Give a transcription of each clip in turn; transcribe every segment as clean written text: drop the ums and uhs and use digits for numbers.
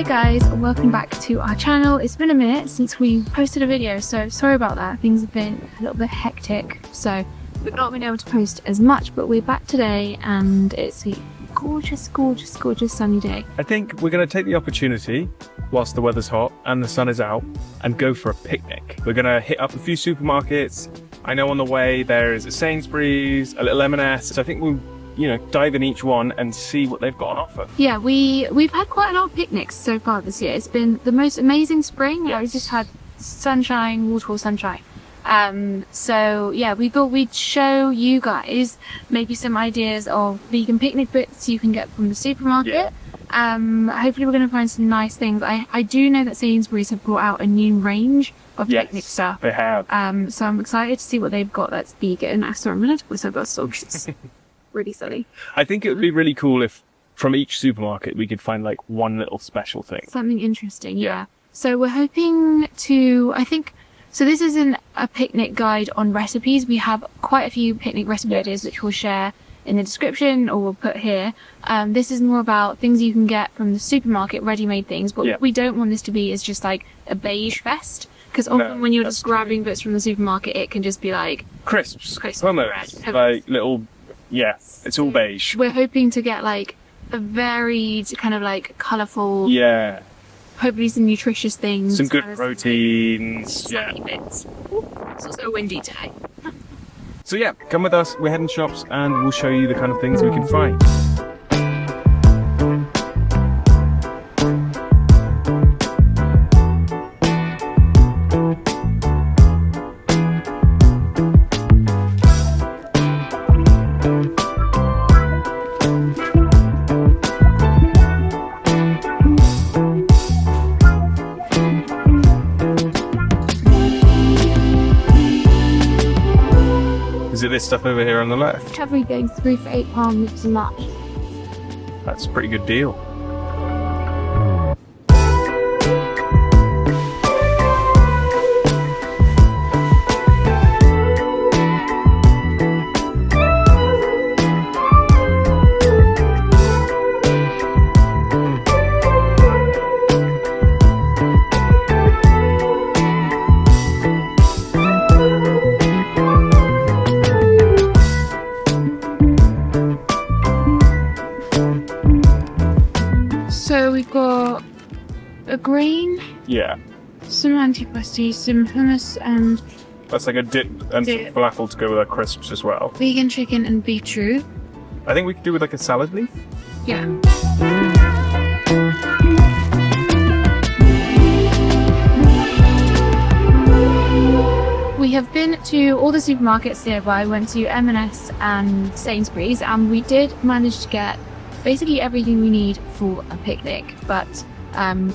guys, and welcome back to our channel. It's been a minute since we posted a video, so sorry about that. Things have been a little bit hectic, so we've not been able to post as much, but we're back today and it's a gorgeous, gorgeous, gorgeous sunny day. I think we're going to take the opportunity, whilst the weather's hot and the sun is out, and go for a picnic. We're going to hit up a few supermarkets. I know on the way there is a Sainsbury's, a little M&S, so I think we'll dive in each one and see what they've got on offer. Yeah, we've had quite a lot of picnics so far this year. It's been the most amazing spring. Yes. We've just had sunshine, waterfall sunshine. So yeah, we thought we'd show you guys maybe some ideas of vegan picnic bits you can get from the supermarket. Yeah. Hopefully we're going to find some nice things. I do know that Sainsbury's have brought out a new range of picnic stuff. They have. So I'm excited to see what they've got that's vegan. Sorry, I'm going to talk myself about socks. Really silly. I think it would be really cool if from each supermarket we could find like one little special thing. Something interesting, yeah. So we're hoping to, so this isn't a picnic guide on recipes. We have quite a few picnic recipe ideas which we'll share in the description or we'll put here. This is more about things you can get from the supermarket, ready-made things, but what we don't want this to be is just like a beige fest. Because often when you're just grabbing bits from the supermarket, it can just be like crisps, hummus, bread, like little, it's all beige. We're hoping to get like a varied kind of like colourful, hopefully some nutritious things. Some good proteins. Bits. It's also windy today. So yeah, come with us, we're heading shops and we'll show you the kind of things we can find. Is it this stuff over here on the left? Everything 3 for £8 mix and match. That's a pretty good deal. So we've got a grain, some antipasti, some hummus and that's like a dip and some falafel to go with our crisps as well. Vegan chicken and beef stew. I think we could do with like a salad leaf. Yeah. We have been to all the supermarkets nearby. Went to M&S and Sainsbury's and we did manage to get basically everything we need for a picnic, but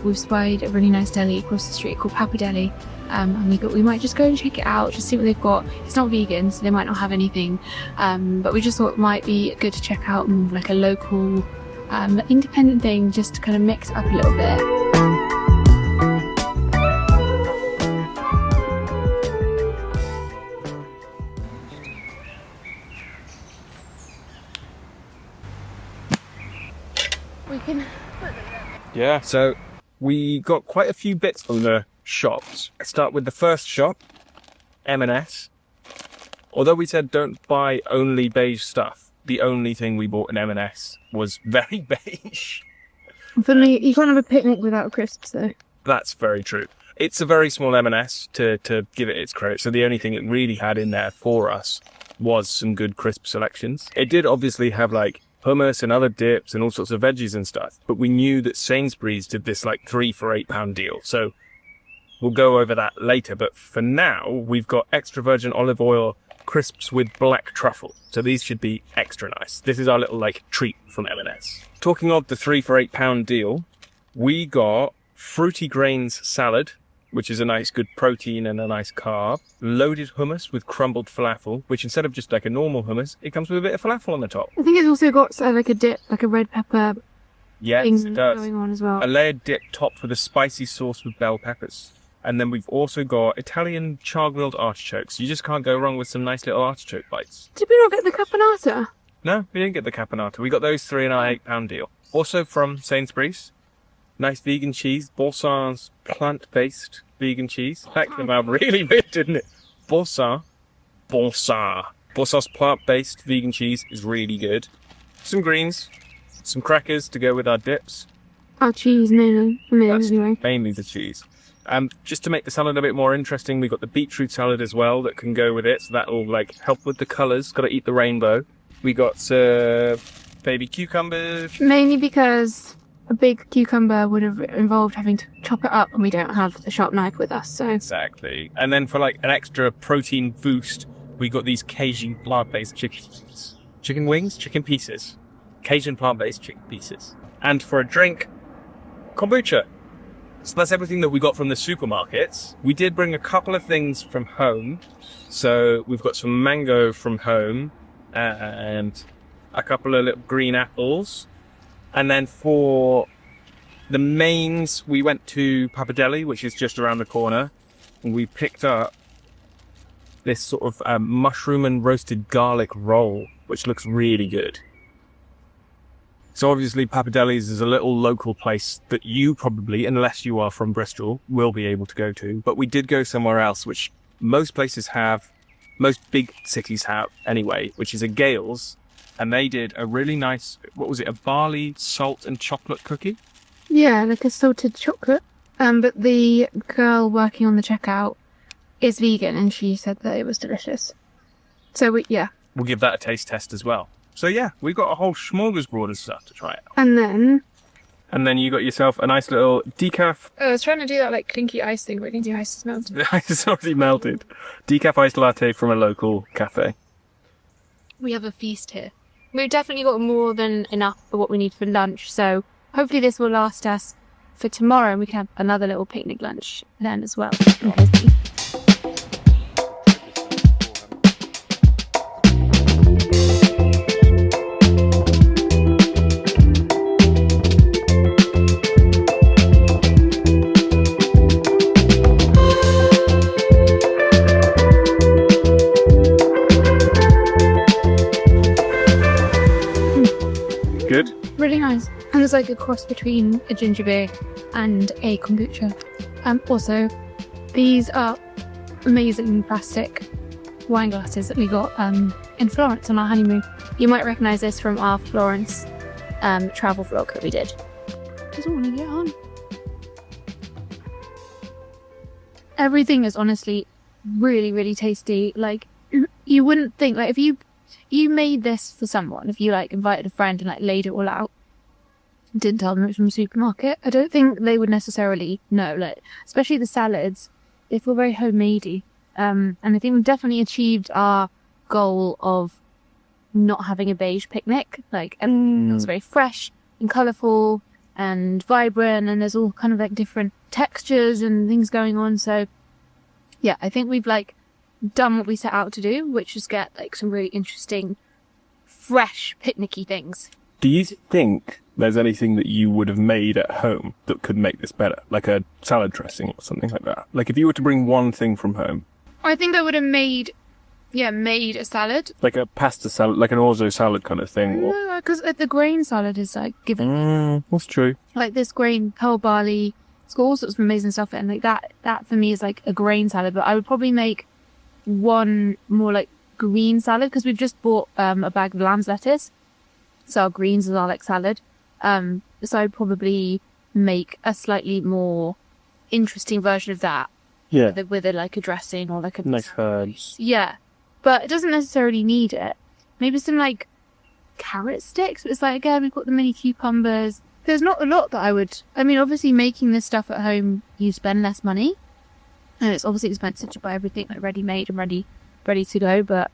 we've spied a really nice deli across the street called Papa Deli, and we might just go and check it out, just see what they've got. It's not vegan, so they might not have anything, but we just thought it might be good to check out more like a local independent thing, just to kind of mix it up a little bit. Yeah, so we got quite a few bits from the shops. Let's start with the first shop, M&S. Although we said don't buy only beige stuff, the only thing we bought in M&S was very beige. For me, you can't have a picnic without crisps though. That's very true. It's a very small M&S to give it its credit, so the only thing it really had in there for us was some good crisp selections. It did obviously have like hummus and other dips and all sorts of veggies and stuff, but we knew that Sainsbury's did this like 3 for £8 deal, so we'll go over that later. But for now, we've got extra virgin olive oil crisps with black truffle, so these should be extra nice. This is our little like treat from M&S. Talking of the 3 for £8 deal, we got fruity grains salad, which is a nice good protein and a nice carb. Loaded hummus with crumbled falafel, which instead of just like a normal hummus, it comes with a bit of falafel on the top. I think it's also got like a dip, like a red pepper thing it does. Going on as well. A layered dip topped with a spicy sauce with bell peppers. And then we've also got Italian char-grilled artichokes. You just can't go wrong with some nice little artichoke bites. Did we not get the caponata? No, we didn't get the caponata. We got those 3 in our £8 deal. Also from Sainsbury's, nice vegan cheese. Boursin's plant-based vegan cheese. That came out really weird, didn't it? Boursin's plant-based vegan cheese is really good. Some greens, some crackers to go with our dips. Oh, cheese, no. That's Anyway. mainly the cheese. Just to make the salad a bit more interesting, we've got the beetroot salad as well that can go with it, so that'll like help with the colours. Got to eat the rainbow. We got baby cucumbers. Mainly because a big cucumber would have involved having to chop it up, and we don't have a sharp knife with us, so... Exactly. And then for like an extra protein boost, we got these Cajun plant-based chickens. Chicken wings? Chicken pieces. Cajun plant-based chicken pieces. And for a drink, kombucha. So that's everything that we got from the supermarkets. We did bring a couple of things from home. So we've got some mango from home and a couple of little green apples. And then for the mains, we went to Deli, which is just around the corner. And we picked up this sort of mushroom and roasted garlic roll, which looks really good. So obviously Deli's is a little local place that you probably, unless you are from Bristol, will be able to go to. But we did go somewhere else, which most places have, most big cities have anyway, which is a Gail's. And they did a really nice, what was it, a barley, salt and chocolate cookie? Yeah, like a salted chocolate. But the girl working on the checkout is vegan, and she said that it was delicious. So, We'll give that a taste test as well. So yeah, we got a whole smorgasbord of stuff to try out. And then you got yourself a nice little decaf. I was trying to do that like clinky ice thing, but the ice is melted. The ice is already melted. Decaf iced latte from a local cafe. We have a feast here. We've definitely got more than enough for what we need for lunch, so hopefully this will last us for tomorrow, and we can have another little picnic lunch then as well. Good? Really nice. And it's like a cross between a ginger beer and a kombucha. Also, these are amazing plastic wine glasses that we got in Florence on our honeymoon. You might recognise this from our Florence travel vlog that we did. Doesn't want to get on. Everything is honestly really, really tasty. Like, you wouldn't think, like, if you made this for someone, if you like invited a friend and like laid it all out, didn't tell them it was from a supermarket, I don't think they would necessarily know. Like, especially the salads, they feel very homemadey. And I think we've definitely achieved our goal of not having a beige picnic. Like, and it's very fresh and colourful and vibrant, and there's all kind of like different textures and things going on. So yeah, I think we've like done what we set out to do, which is get like some really interesting, fresh picnicky things. Do you think there's anything that you would have made at home that could make this better? Like a salad dressing or something like that? Like if you were to bring one thing from home. I think I would have made a salad. Like a pasta salad, like an orzo salad kind of thing? Or... No, because the grain salad is like given. That's true. Like this grain, whole barley, it's got all sorts of amazing stuff in it. Like that for me is like a grain salad, but I would probably make one more like green salad, because we've just bought a bag of lamb's lettuce, so our greens is our like salad. So I'd probably make a slightly more interesting version of that. Yeah. With a like a dressing or like a nice herbs. Yeah, but it doesn't necessarily need it. Maybe some like carrot sticks. But it's like, again, we've got the mini cucumbers. There's not a lot that I mean, obviously making this stuff at home, you spend less money. And it's obviously expensive to buy everything like ready-made and ready to go. But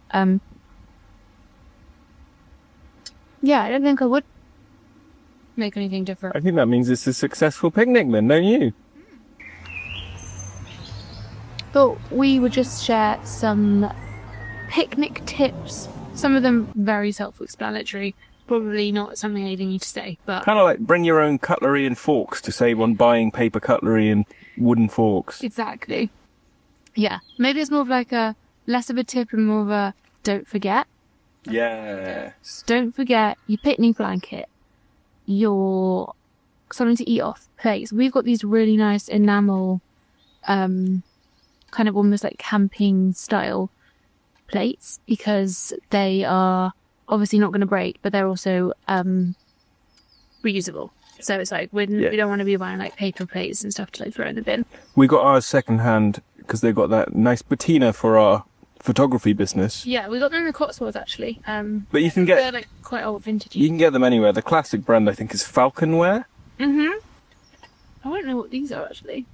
yeah, I don't think I would make anything different. I think that means it's a successful picnic then, don't you? Thought we would just share some picnic tips. Some of them very self-explanatory. Probably not something I even need to say, but... Kind of like bring your own cutlery and forks to save on buying paper cutlery and wooden forks. Exactly. Yeah. Maybe it's more of like a... less of a tip and more of a don't forget. Yeah. Don't forget your picnic blanket, your something to eat off plates, we've got these really nice enamel, kind of almost like camping style plates, because they are obviously not going to break, but they're also reusable. So it's like we don't want to be buying like paper plates and stuff to like throw in the bin. We got ours second hand because they got that nice patina for our photography business. Yeah, we got them in the Cotswolds actually. But you can get, they're like quite old vintage. you can get them anywhere. The classic brand I think is Falconware. I don't know what these are actually.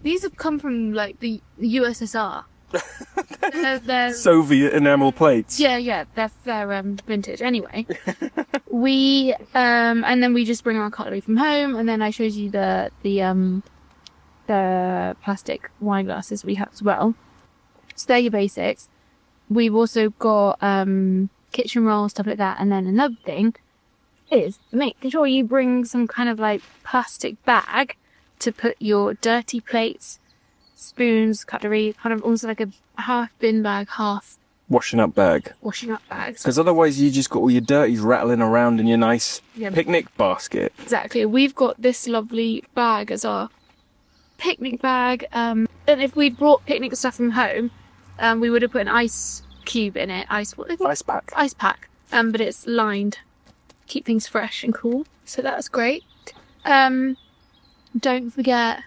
These have come from like the USSR. they're Soviet enamel plates. yeah, they're vintage. Anyway, we and then we just bring our cutlery from home, and then I showed you the plastic wine glasses we have as well. So they're your basics. We've also got kitchen rolls, stuff like that, and then another thing is making sure you bring some kind of like plastic bag to put your dirty plates, spoons, cutlery, kind of almost like a half bin bag, half Washing up bags. Because otherwise you just got all your dirties rattling around in your nice picnic basket. Exactly. We've got this lovely bag as our picnic bag. And if we'd brought picnic stuff from home, we would have put an ice cube in it. Ice pack. Ice pack. But it's lined. Keep things fresh and cool. So that's great. Don't forget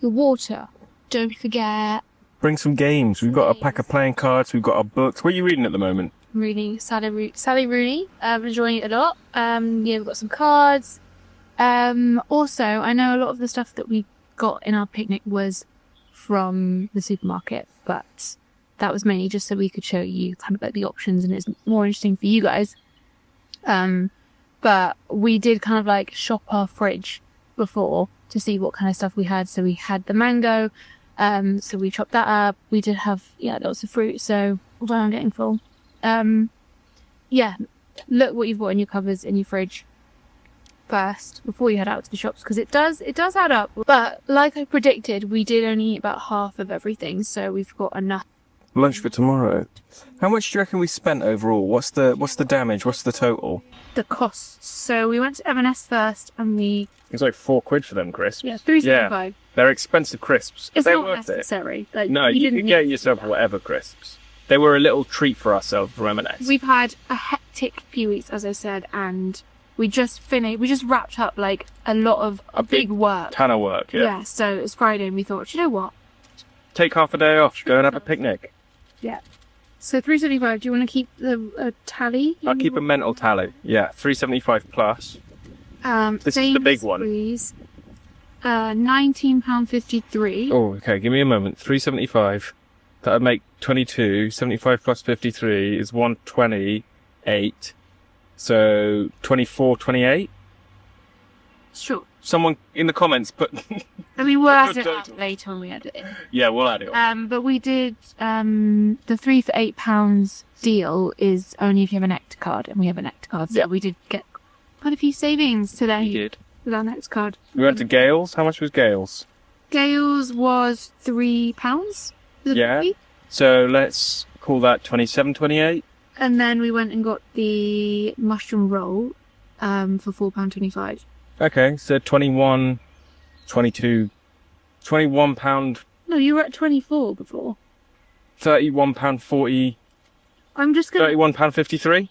your water. Don't forget... Bring some games. We've got a pack of playing cards. We've got our books. What are you reading at the moment? I'm reading Sally Rooney. I'm enjoying it a lot. We've got some cards. Also, I know a lot of the stuff that we got in our picnic was from the supermarket, but that was mainly just so we could show you kind of like the options, and it's more interesting for you guys. But we did kind of like shop our fridge before to see what kind of stuff we had. So we had the mango, so we chopped that up. We did have lots of fruit, so although I'm getting full, look what you've got in your cupboards in your fridge first before you head out to the shops, because it does add up. But like I predicted, we did only eat about half of everything, so we've got enough lunch for tomorrow. How much do you reckon we spent overall? What's the damage? What's the total? The costs. So we went to M&S first, and it was like £4 for them crisps. Yeah, £3.75. They're expensive crisps. It's They're not worth necessary. It. No, you can get yourself whatever crisps. They were a little treat for ourselves from M&S. We've had a hectic few weeks, as I said, and we just wrapped up like a lot of big work. Ton of work, yeah. Yeah, so it's Friday, and we thought, you know what? Take half a day off, go and have a picnic. Yeah. So £3.75. Do you want to keep the tally? I'll keep a mental tally. Yeah, £3.75 plus. This is the big one. £19.53. Oh, okay. Give me a moment. £3.75. That would make 22. 75 plus 53 is 128. So 24.28. Sure. Someone in the comments put. I mean, we'll add it up later when we edit it. Yeah, we'll add it up. But we did the 3 for £8 deal is only if you have a Nectar card, and we have a Nectar card, so we did get quite a few savings today. We did. With our Nectar card. We went to Gail's. How much was Gail's? Gail's was £3. Yeah. So let's call that 27.28. And then we went and got the mushroom roll for £4.25. Okay, so 21, 22, £21. No, you were at 24 before. £31.40. I'm just gonna. £31.53.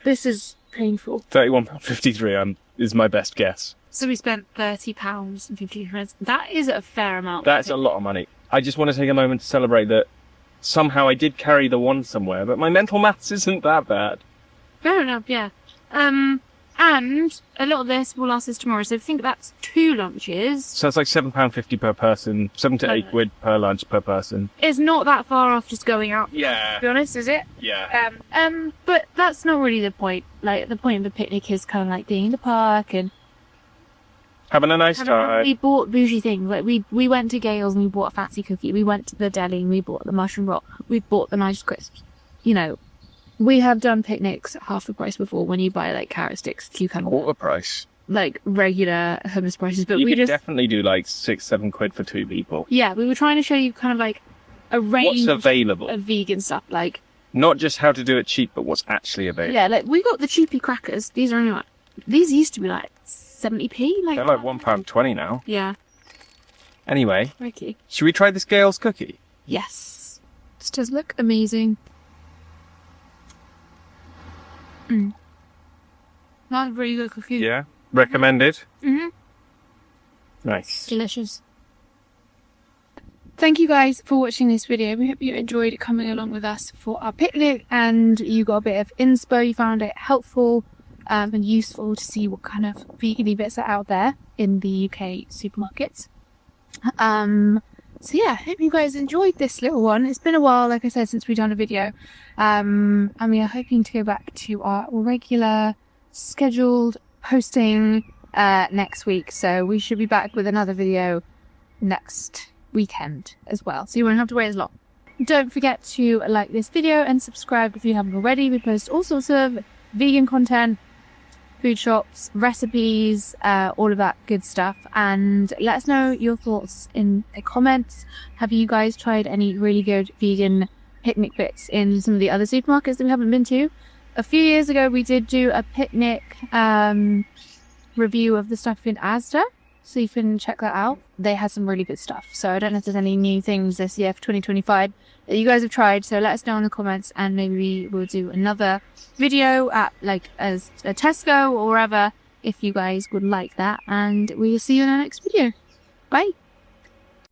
This is painful. £31.53 is my best guess. So we spent £30.50. That is a fair amount. That's a lot of money. I just want to take a moment to celebrate that somehow I did carry the one somewhere, but my mental maths isn't that bad. Fair enough, yeah. And a lot of this will last us tomorrow, so think that's 2 lunches. So it's like £7.50 per person, 7 to £8 per lunch per person. It's not that far off just going out. Yeah. To be honest, is it? Yeah. But that's not really the point. Like, the point of the picnic is kind of like being in the park and having a nice time. We bought bougie things. Like, we went to Gail's and we bought a fancy cookie. We went to the deli and we bought the mushroom roll. We bought the nice crisps. You know, we have done picnics at half the price before when you buy like carrot sticks, cucumber. Quarter price. Like regular hummus prices, but you could definitely do like £6-7 for 2 people. Yeah, we were trying to show you kind of like a range what's available of vegan stuff, like not just how to do it cheap, but what's actually available. Yeah, like we got the cheapy crackers. These are only like These used to be like 70p. Like They're like £1.20 now. Yeah. Anyway, Okay. should we try this Gail's cookie? Yes. This does look amazing. That's a really good cookie. Yeah. Recommended? Mm-hmm. Nice. Delicious. Thank you guys for watching this video. We hope you enjoyed coming along with us for our picnic and you got a bit of inspo. You found it helpful and useful to see what kind of vegan bits are out there in the UK supermarkets. So yeah, hope you guys enjoyed this little one. It's been a while, like I said, since we've done a video. And we are hoping to go back to our regular scheduled posting next week. So we should be back with another video next weekend as well, so you won't have to wait as long. Don't forget to like this video and subscribe if you haven't already. We post all sorts of vegan content, food shops, recipes, all of that good stuff, and let us know your thoughts in the comments. Have you guys tried any really good vegan picnic bits in some of the other supermarkets that we haven't been to? A few years ago we did do a picnic review of the stuff in Asda, so you can check that out. They had some really good stuff. So I don't know if there's any new things this year for 2025 that you guys have tried. So let us know in the comments and maybe we'll do another video at like as a Tesco or wherever if you guys would like that. And we'll see you in our next video. Bye.